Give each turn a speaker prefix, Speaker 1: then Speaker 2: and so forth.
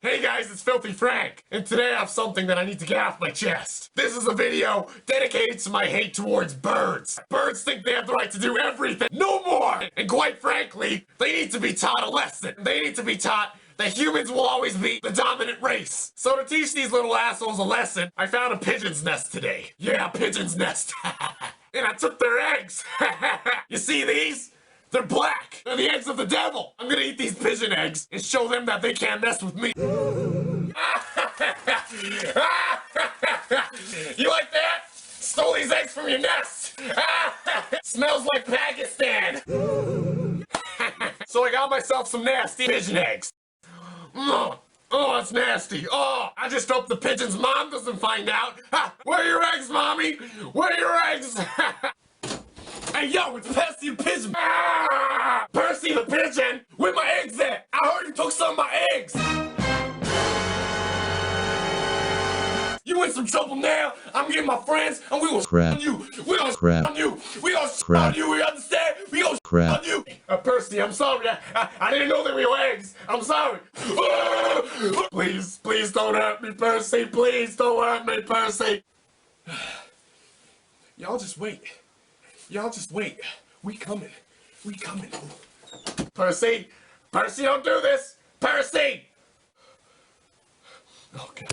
Speaker 1: Hey guys, it's Filthy Frank, and today I have something that I need to get off my chest. This is a video dedicated to my hate towards birds. Birds think they have the right to do everything. No more! And quite frankly, they need to be taught a lesson. They need to be taught that humans will always be the dominant race. So to teach these little assholes a lesson, I found a pigeon's nest today. Yeah, a pigeon's nest. And I took their eggs. You see these? They're black. They're the eggs of the devil. I'm gonna eat these pigeon eggs and show them that they can't mess with me. You like that? Stole these eggs from your nest. Smells like Pakistan. So I got myself some nasty pigeon eggs. Oh, that's nasty. Oh, I just hope the pigeon's mom doesn't find out. Where are your eggs, mommy? Where are your eggs? Hey, yo, it's Percy the Pigeon! Percy the Pigeon? Where my eggs at? I heard you took some of my eggs! You in some trouble now? I'm getting my friends, and we will on you! We gonna on you! We gonna on you, you understand? We gonna on you! Percy, I'm sorry. I didn't know they were your eggs. I'm sorry. Please, please don't hurt me, Percy. Please don't hurt me, Percy. Y'all just wait. Y'all just wait. We coming. We coming. Percy! Percy, don't do this! Percy! Oh, God.